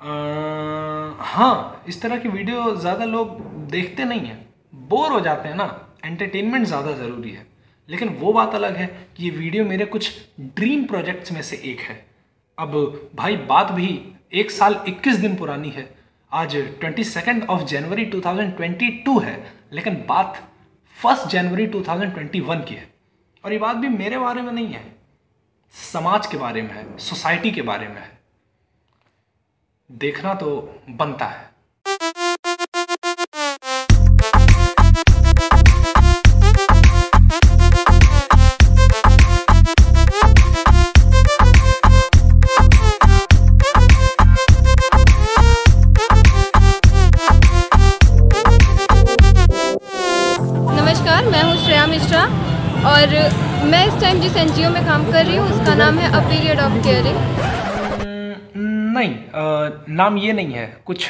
हाँ, इस तरह की वीडियो ज़्यादा लोग देखते नहीं हैं, बोर हो जाते हैं ना। एंटरटेनमेंट ज़्यादा ज़रूरी है। लेकिन वो बात अलग है कि ये वीडियो मेरे कुछ ड्रीम प्रोजेक्ट्स में से एक है। अब भाई बात भी 1 साल 21 दिन पुरानी है। आज 22 जनवरी 2022 है, लेकिन बात 1 जनवरी 2021 की है। और ये बात भी मेरे बारे में नहीं है, समाज के बारे में है, सोसाइटी के बारे में है। देखना तो बनता है। नमस्कार, मैं हूँ श्रेया मिश्रा और मैं इस टाइम जिस एनजीओ में काम कर रही हूँ उसका नाम है अ पीरियड ऑफ केयरिंग। नहीं, नाम ये नहीं है, कुछ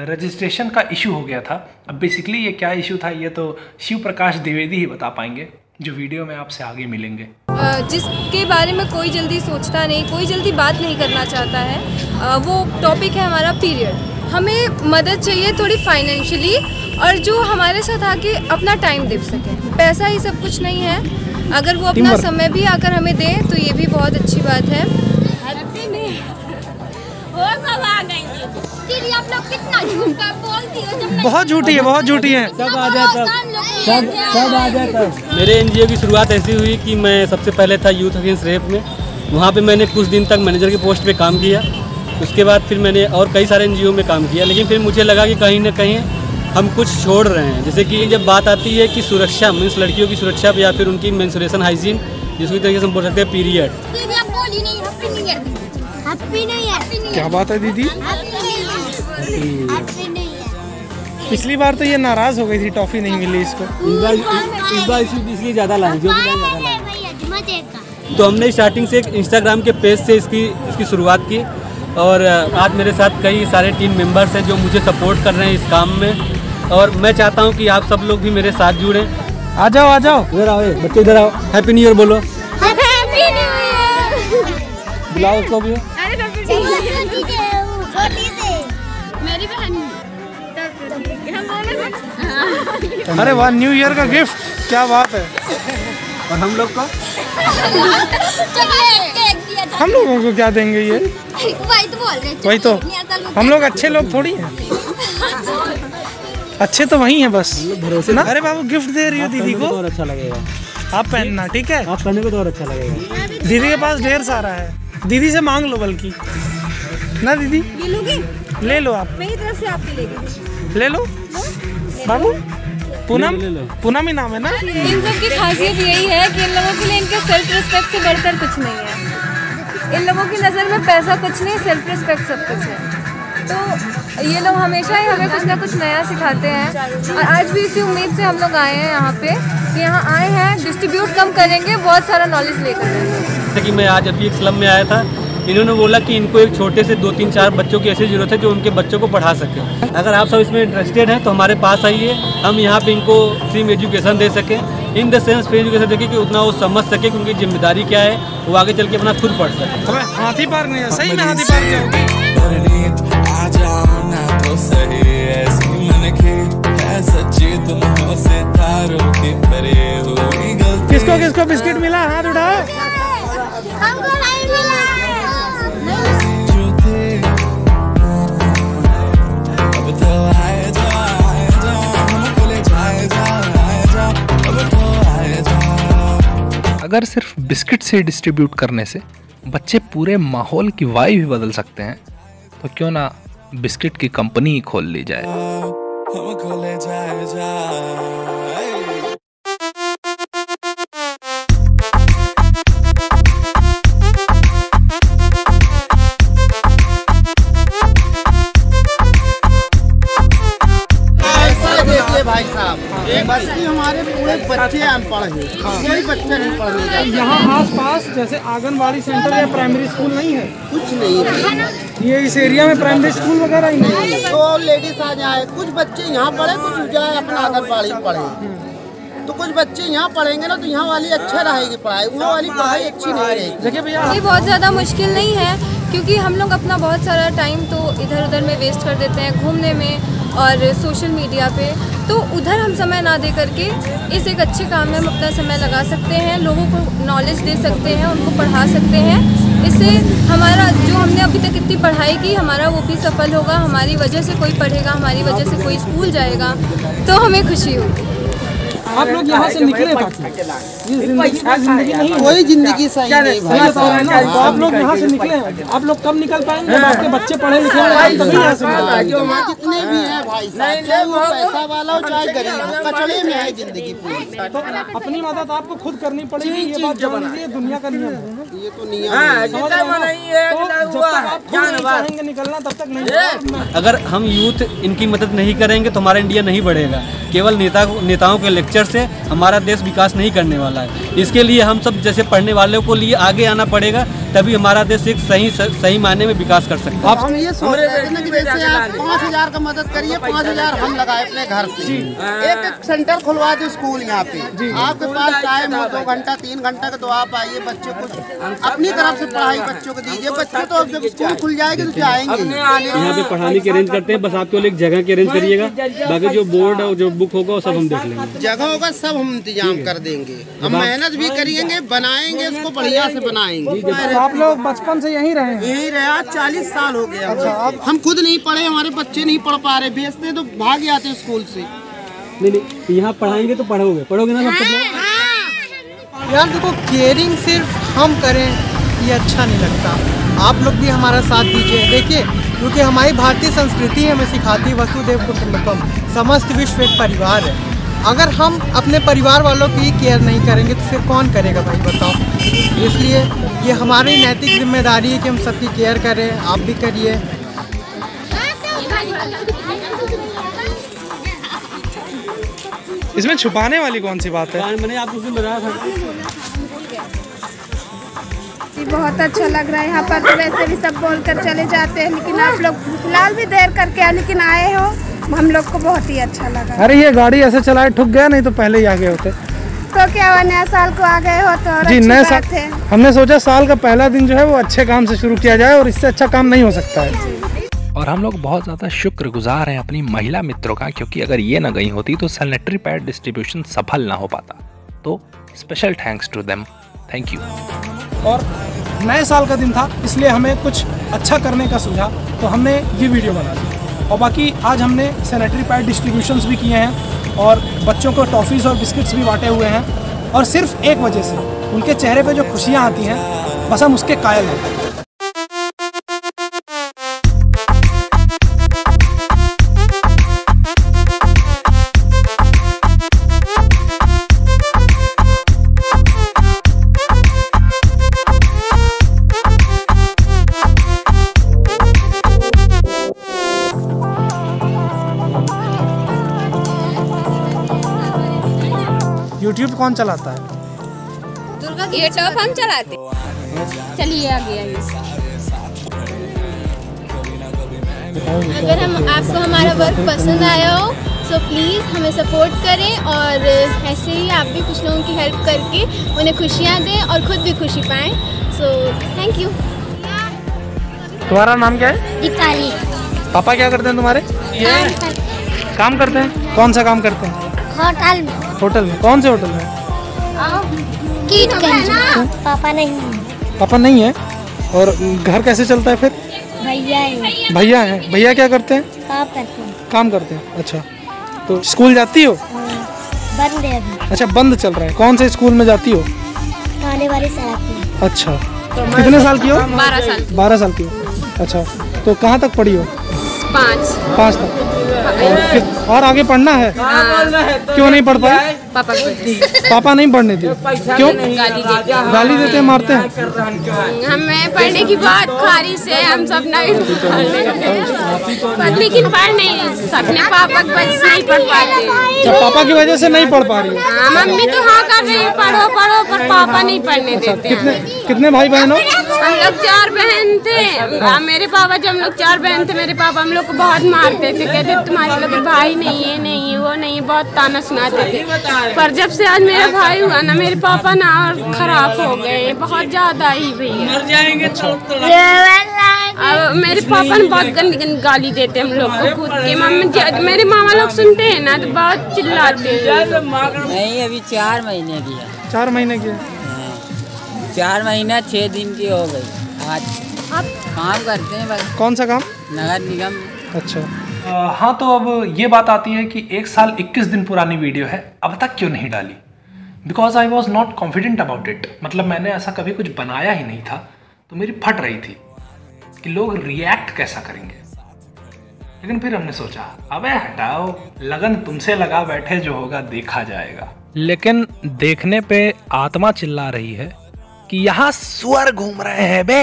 रजिस्ट्रेशन का इशू हो गया था। अब बेसिकली ये क्या इशू था ये तो शिव प्रकाश द्विवेदी ही बता पाएंगे, जो वीडियो में आपसे आगे मिलेंगे। जिसके बारे में कोई जल्दी सोचता नहीं, कोई जल्दी बात नहीं करना चाहता है, वो टॉपिक है हमारा पीरियड। हमें मदद चाहिए थोड़ी फाइनेंशियली, और जो हमारे साथ आके अपना टाइम दे सके। पैसा ही सब कुछ नहीं है, अगर वो अपना समय भी आकर हमें दे तो ये भी बहुत अच्छी बात है। आप लोग कितना झूठा बोलती हो। बहुत झूठी है, बहुत झूठी है। सब आ जाए तब। मेरे एनजीओ की शुरुआत ऐसी हुई कि मैं सबसे पहले था यूथ अगेंस्ट रेप में। वहाँ पे मैंने कुछ दिन तक मैनेजर की पोस्ट पे काम किया। उसके बाद फिर मैंने और कई सारे एनजीओ में काम किया, लेकिन फिर मुझे लगा कि कहीं ना कहीं हम कुछ छोड़ रहे हैं। जैसे कि जब बात आती है कि सुरक्षा, मीन्स लड़कियों की सुरक्षा या फिर उनकी मेंस्ट्रुएशन हाइजीन, जिसको तरीके से हम बोल सकते हैं पीरियड। क्या बात है दीदी? पिछली बार तो ये नाराज हो गई थी, टॉफी नहीं मिली इसको। इस बार इसलिए ज़्यादा लाए, जो भी ज़्यादा लाए। तो हमने स्टार्टिंग से एक इंस्टाग्राम के पेज से इसकी शुरुआत की, और आज मेरे साथ कई सारे टीम मेंबर्स हैं जो मुझे सपोर्ट कर रहे हैं इस काम में। और मैं चाहता हूं कि आप सब लोग भी मेरे साथ जुड़ें। आ जाओ, आ जाओ, इधर आओ बच्चे, इधर आओ। हैप्पी न्यू ईयर बोलो, बुलाओ उसको भी। मेरी बहन। अरे वाह, न्यू ईयर का गिफ्ट, क्या बात है। और हम लोग को हम लोगों को क्या देंगे ये? वही तो, हम लोग अच्छे लोग थोड़ी हैं। अच्छे तो वही हैं बस, भरोसे ना। अरे बाबू, गिफ्ट दे रही हो दीदी को, और अच्छा लगेगा। आप पहनना, ठीक है? आप पहने को तो और अच्छा लगेगा। दीदी के पास ढेर सारा है, दीदी से मांग लो बल्कि, ना दीदी? ले लो आप, मेरी तरफ से आपके लेगी। ले लो बाबू। पूनम, पूनम ही नाम है ना? इन सब की खासियत यही है कि इन लोगों के लिए इनके सेल्फ रिस्पेक्ट से बढ़कर कुछ नहीं है। इन लोगों की नज़र में पैसा कुछ नहीं, सेल्फ रिस्पेक्ट सब कुछ है। तो ये लोग हमेशा ही हमें कुछ ना कुछ नया सिखाते हैं, और आज भी इसी उम्मीद से हम लोग आए हैं यहाँ पे, कि यहाँ आए हैं डिस्ट्रीब्यूट कम करेंगे, बहुत सारा नॉलेज लेकर। कि मैं आज अभी एक स्लम में आया था, इन्होंने बोला कि इनको एक छोटे से 2-3-4 बच्चों की ऐसी ज़रूरत है जो उनके बच्चों को पढ़ा सके। अगर आप सब इसमें इंटरेस्टेड हैं तो हमारे पास आइए, हम यहाँ पे इनको फ्री में एजुकेशन दे सकें। In the sense free education देखें कि उतना वो समझ सके कि उनकी जिम्मेदारी क्या है, वो आगे चल के अपना खुद पढ़ सके। हाथी पार नहीं है, सही में हाथी पार नहीं होगी। किसको किसको बिस्किट मिला? हाथ उठाओ। अगर सिर्फ बिस्किट से डिस्ट्रीब्यूट करने से बच्चे पूरे माहौल की वाइब भी बदल सकते हैं, तो क्यों ना बिस्किट की कंपनी ही खोल ली जाए। भाई साहब, बस हमारे पूरे बच्चे अनपढ़ हैं, कोई बच्चे नहीं पढ़ने। यहाँ आस-पास जैसे आंगनबाड़ी सेंटर या प्राइमरी स्कूल नहीं है? कुछ नहीं है। ये इस एरिया में प्राइमरी स्कूल वगैरह ही नहीं है। तो लेडीज आ जाए, कुछ बच्चे यहाँ पढ़े, कुछ जाए अपना आंगनबाड़ी पढ़े। तो कुछ बच्चे यहाँ पढ़ेंगे ना तो यहाँ वाली अच्छा रहेगी पढ़ाई, वहाँ वाली पढ़ाई अच्छी नहीं रहेगी। देखिए भैया, ये बहुत ज़्यादा मुश्किल नहीं है, क्योंकि हम लोग अपना बहुत सारा टाइम तो इधर उधर में वेस्ट कर देते हैं, घूमने में और सोशल मीडिया पे। तो उधर हम समय ना दे करके इस एक अच्छे काम में हम अपना समय लगा सकते हैं, लोगों को नॉलेज दे सकते हैं, उनको पढ़ा सकते हैं। इससे हमारा जो हमने अभी तक इतनी पढ़ाई की, हमारा वो भी सफल होगा। हमारी वजह से कोई पढ़ेगा, हमारी वजह से कोई स्कूल जाएगा, तो हमें खुशी होगी। आप लोग यहाँ से निकले जिंदगी नहीं, कोई जिंदगी सही नहीं भाई। तो आप लोग यहाँ से निकले हैं, आप लोग कब निकल पाएंगे जब आपके बच्चे पढ़े लिखे होंगे तभी यहाँ से निकलेंगे। जितने भी हैं भाई साहब, चाहे वो पैसा वाला हो चाहे गरीब हो, कचड़े में है जिंदगी पूरी। तो अपनी मदद आपको खुद करनी पड़ेगी, ये बात जान लीजिए, दुनिया का नियम है। ये तो नियम है। तो जब तक आप खुद नहीं चाहेंगे निकलना तब तक नहीं। अगर हम यूथ इनकी मदद नहीं करेंगे तो हमारा इंडिया नहीं बढ़ेगा। केवल नेताओं के लेक्चर से हमारा देश विकास नहीं करने वाला है। इसके लिए हम सब जैसे पढ़ने वालों को लिए आगे आना पड़ेगा, तभी हमारा देश एक सही मायने में विकास कर सकता है। हम ये सोच रहे थे ना कि जैसे आप 5,000 का मदद करिए, 5,000 हम लगाए अपने घर से, एक सेंटर खुलवा दो स्कूल यहाँ पे। आपके पास टाइम हो 2 घंटा 3 घंटा का, तो आप आइए, बच्चों को अपनी तरफ से पढ़ाई बच्चों को दीजिए। बच्चे तो अब जब स्कूल खुल जाएगी तो जाएंगे। यहाँ पे पढ़ाने की अरेंज करते हैं, बस आप केवल एक जगह की अरेंज करिएगा, बाकी जो बोर्ड और जो बुक होगा वो सब हम देख लेंगे। जगह होगा सब हम इंतजाम कर देंगे, हम मेहनत भी करेंगे, बनाएंगे इसको, बढ़िया से बनाएंगे। आप लोग बचपन से यहीं रहे हैं? यही रहा, 40 साल हो गया। अच्छा, हम खुद नहीं पढ़े, हमारे बच्चे नहीं पढ़ पा रहे, भेजते तो भाग जाते स्कूल से। नहीं, यहाँ पढ़ाएंगे तो पढ़ोगे ना सब लोग। यार देखो, केयरिंग सिर्फ हम करें ये अच्छा नहीं लगता, आप लोग भी हमारा साथ दीजिए। देखिए, क्योंकि हमारी भारतीय संस्कृति हमें सिखाती वसुदेव कुटुंबकम, समस्त विश्व एक परिवार है। अगर हम अपने परिवार वालों की केयर नहीं करेंगे तो फिर कौन करेगा भाई, बताओ। इसलिए ये हमारी नैतिक जिम्मेदारी है कि हम सबकी केयर करें, आप भी करिए। इसमें छुपाने वाली कौन सी बात है? मैंने आपको बताया था। बहुत अच्छा लग रहा है यहाँ पर, तो वैसे भी सब बोलकर चले जाते हैं, लेकिन आप लोग फिलहाल भी देर करके आए, लेकिन आए हो, हम लोग को बहुत ही अच्छा लगा। अरे ये गाड़ी ऐसे चलाए ठुक गया, नहीं तो पहले ही आ गए होते। तो क्या हुआ, नया साल को आ गए हो तो और जी, अच्छी नया बात साल है। हमने सोचा साल का पहला दिन जो है वो अच्छे काम से शुरू किया जाए, और इससे अच्छा काम नहीं हो सकता है। और हम लोग बहुत ज़्यादा शुक्रगुजार हैं अपनी महिला मित्रों का, क्योंकि अगर ये ना गई होती तो सैनिटरी पैड डिस्ट्रीब्यूशन सफल ना हो पाता। तो special thanks to them, thank you. और नए साल का दिन था, इसलिए हमें कुछ अच्छा करने का सूझा, तो हमने ये वीडियो बना दी। और बाकी आज हमने सैनिटरी पैड डिस्ट्रीब्यूशंस भी किए हैं और बच्चों को टॉफ़ीज़ और बिस्किट्स भी बांटे हुए हैं, और सिर्फ एक वजह से, उनके चेहरे पे जो खुशियाँ आती हैं, बस हम उसके कायल हैं। यूट्यूब कौन चलाता है? ये टॉप हम चलाते। चलिए आगे आइए। अगर आपको हमारा वर्क पसंद आया हो तो प्लीज़ हमें सपोर्ट करें, और ऐसे ही आप भी कुछ लोगों की हेल्प करके उन्हें खुशियाँ दें और खुद भी खुशी पाएं। So thank you. तुम्हारा नाम क्या है? दीपाली। पापा क्या करते हैं तुम्हारे? काम करते हैं? कौन सा काम करते हैं? होटल में। होटल में? कौन से होटल में? पापा नहीं। पापा नहीं है? और घर कैसे चलता है फिर? भैया है। भैया हैं? भैया क्या करते हैं? काम करते हैं। अच्छा, तो स्कूल जाती हो? बंद है अभी। अच्छा, बंद चल रहा है। कौन से स्कूल में जाती हो? आने वाली साल। अच्छा, कितने साल की हो? 12 साल। 12 साल की हो। अच्छा, तो कहाँ तक पढ़ी हो? 5 तक। और आगे पढ़ना है? क्यों नहीं पढ़ पाए? पापा नहीं पढ़ने दिए? क्यों? गाली देते हैं, मारते हैं? हमें पढ़ने की बात खारी से हम सब नहीं, लेकिन पढ़ नहीं सकने, पापा की वजह से नहीं पढ़ पाते। अच्छा, पापा की वजह से नहीं पढ़ पा रही हो? मम्मी तो हाँ कर रही है, पढ़ो पढ़ो, पर पापा नहीं पढ़ने देते। कितने भाई बहन हो? हम लोग 4 बहन थे। मेरे पापा जब हम लोग 4 बहन थे, मेरे पापा हम लोग को बहुत मारते थे, कहते तुम्हारे लोग भाई नहीं है, नहीं है, वो नहीं है, बहुत ताना सुनाते थे। पर जब से आज मेरा भाई हुआ ना, मेरे पापा ना और खराब हो गए, बहुत ज्यादा ही भैया। मर जाएंगे। अब मेरे पापा ने बहुत गंदी गंदी गाली देते हम लोग को खुद के। मेरे मामा लोग सुनते हैं ना तो बहुत चिल्लाते हैं। नहीं, अभी 4 महीने की है। 4 महीने की? 4 महीना 6 दिन की हो गई। आज आप काम करते हैं बस। कौन सा काम? नगर निगम। अच्छा। हाँ, तो अब ये बात आती है कि 1 साल 21 दिन पुरानी वीडियो है, अब तक क्यों नहीं डाली? Because I was not confident about it. मतलब मैंने ऐसा कभी कुछ बनाया ही नहीं था, तो मेरी फट रही थी कि लोग रिएक्ट कैसा करेंगे। लेकिन फिर हमने सोचा अबे हटाओ, लगन तुमसे लगा बैठे, जो होगा देखा जाएगा। लेकिन देखने पे आत्मा चिल्ला रही है कि यहाँ सुअर घूम रहे हैं बे।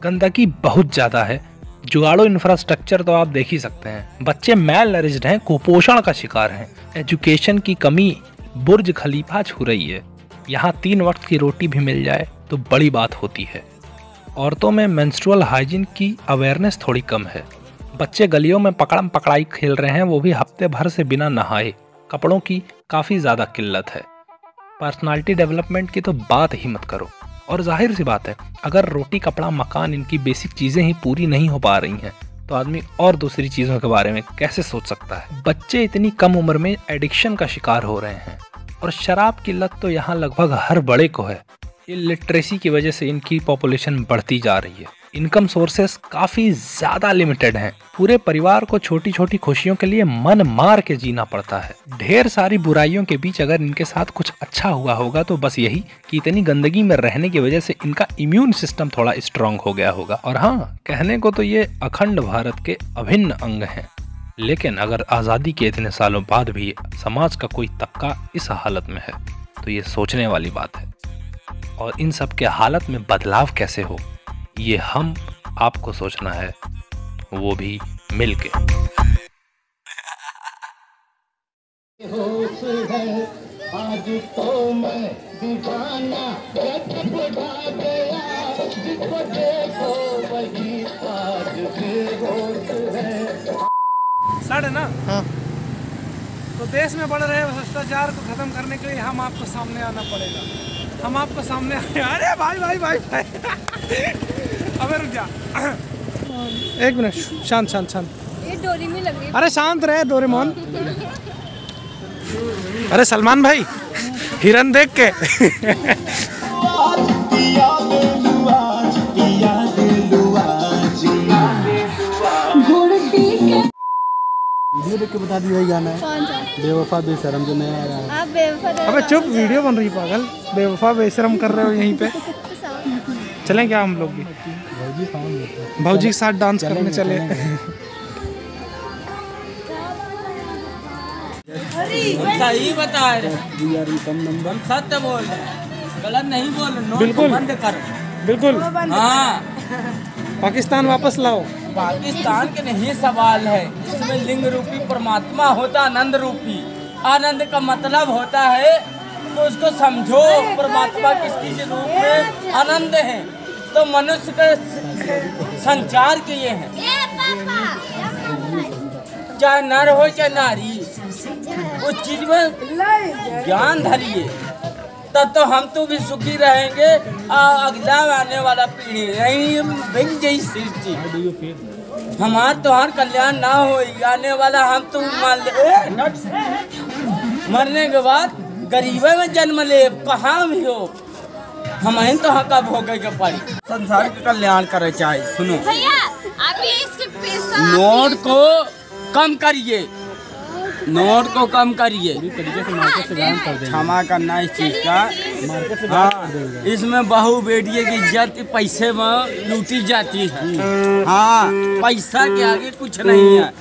गंदगी बहुत ज्यादा है, जुगाड़ो इंफ्रास्ट्रक्चर तो आप देख ही सकते हैं, बच्चे मैल नरिश्ड हैं, कुपोषण का शिकार हैं, एजुकेशन की कमी बुर्ज खलीफा छू रही है। यहाँ 3 वक्त की रोटी भी मिल जाए तो बड़ी बात होती है। औरतों में मेंस्ट्रुअल हाइजीन की अवेयरनेस थोड़ी कम है। बच्चे गलियों में पकड़म पकड़ाई खेल रहे हैं, वो भी हफ्ते भर से बिना नहाए। कपड़ों की काफ़ी ज़्यादा किल्लत है। पर्सनालिटी डेवलपमेंट की तो बात ही मत करो। और जाहिर सी बात है, अगर रोटी कपड़ा मकान इनकी बेसिक चीज़ें ही पूरी नहीं हो पा रही हैं तो आदमी और दूसरी चीज़ों के बारे में कैसे सोच सकता है। बच्चे इतनी कम उम्र में एडिक्शन का शिकार हो रहे हैं और शराब की लत तो यहाँ लगभग हर बड़े को है। इलिटरेसी की वजह से इनकी पॉपुलेशन बढ़ती जा रही है। इनकम सोर्सेस काफ़ी ज़्यादा लिमिटेड हैं। पूरे परिवार को छोटी छोटी खुशियों के लिए मन मार के जीना पड़ता है। ढेर सारी बुराइयों के बीच अगर इनके साथ कुछ अच्छा हुआ होगा तो बस यही कि इतनी गंदगी में रहने की वजह से इनका इम्यून सिस्टम थोड़ा स्ट्रांग हो गया होगा। और हाँ, कहने को तो ये अखंड भारत के अभिन्न अंग हैं, लेकिन अगर आज़ादी के इतने सालों बाद भी समाज का कोई तबका इस हालत में है तो ये सोचने वाली बात है। और इन सब के हालत में बदलाव कैसे हो, ये हम आपको सोचना है, वो भी मिलके। आज तो मैं दीवाना बुढ़ा गया, जिसको देखो वही आज बेहोश है। साढ़े ना हाँ। तो देश में बढ़ रहे भ्रष्टाचार को खत्म करने के लिए हम आपको सामने आना पड़ेगा। हम आपको सामने अरे भाई भाई भाई भाई अबे रुक जा, 1 मिनट, शांत शांत शांत। ये डोरी में लग रही है। अरे शांत रहे डोरेमोन। अरे सलमान भाई, हिरन देख के वीडियो देख के बता दी वही गाना है। कौन सा? बेवफा बेशरम जो नया आया है। आप बेवफा। अबे चुप, वीडियो बन रही पागल। बेवफा बेशरम कर रहे हो यहीं पे। चलें क्या हम लोग भी? भाजी के साथ डांस करने चले। सही बता रहे, सत्य बोल रहे, गलत नहीं बोल रहे। बिल्कुल बंद कर, बिल्कुल। हाँ, पाकिस्तान वापस लाओ। पाकिस्तान के नहीं सवाल है, इसमें लिंग रूपी परमात्मा होता, आनंद रूपी। आनंद का मतलब होता है तो उसको समझो, परमात्मा किसकी रूप में आनंद है, तो मनुष्य के संचार किए हैं। चाहे नर हो चाहे नारी, उस चीज में ज्ञान धरिए, तब तो हम तो भी सुखी रहेंगे। अगला आने वाला पीढ़ी नहीं जई सृष्टि हमार तोहार कल्याण ना हो, आने वाला हम तो मान ले मरने के बाद गरीबे में जन्म ले, कहाँ भी हो हम तो हाँ कब हो गए पड़ी। संसार का कल्याण करे चाहे। सुनो भैया, आप ये इसके पैसा नोट को कम करिए, नोट को कम करिए, क्षमा करना इस चीज का। हाँ, इसमें बहू बेटियों की इज्जत पैसे में लूटी जाती है। हाँ, पैसा के आगे कुछ नहीं है।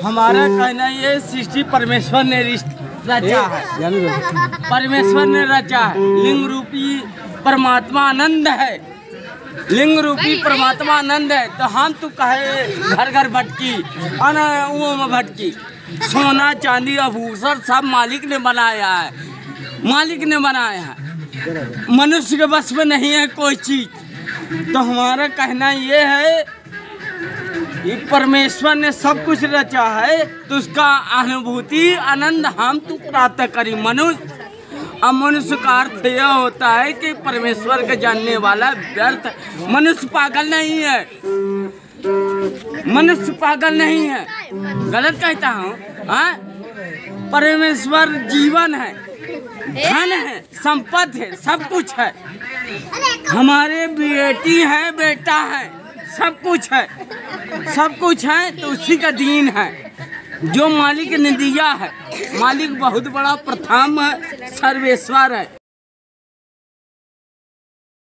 हमारा कहना ये सृष्टि परमेश्वर ने रचा है, परमेश्वर ने रचा है। लिंग रूपी परमात्मा आनंद है, लिंग रूपी परमात्मा आनंद है। तो हम तो कहे घर घर भटकी, वो में भटकी। सोना चांदी आभूषण सब मालिक ने बनाया है, मालिक ने बनाया है। मनुष्य के बस में नहीं है कोई चीज। तो हमारा कहना ये है कि परमेश्वर ने सब कुछ रचा है, तो उसका अनुभूति आनंद हम तो प्राप्त करी मनुष्य। अब मनुष्य का अर्थ यह होता है कि परमेश्वर के जानने वाला व्यर्थ। मनुष्य पागल नहीं है, मनुष्य पागल नहीं है, गलत कहता हूँ। परमेश्वर जीवन है, धन है, संपत्ति है, सब कुछ है। हमारे बेटी है, बेटा है, सब कुछ है, सब कुछ है, तो उसी का दीन है जो मालिक ने दिया है। मालिक बहुत बड़ा प्रथम है, सर्वेश्वर है।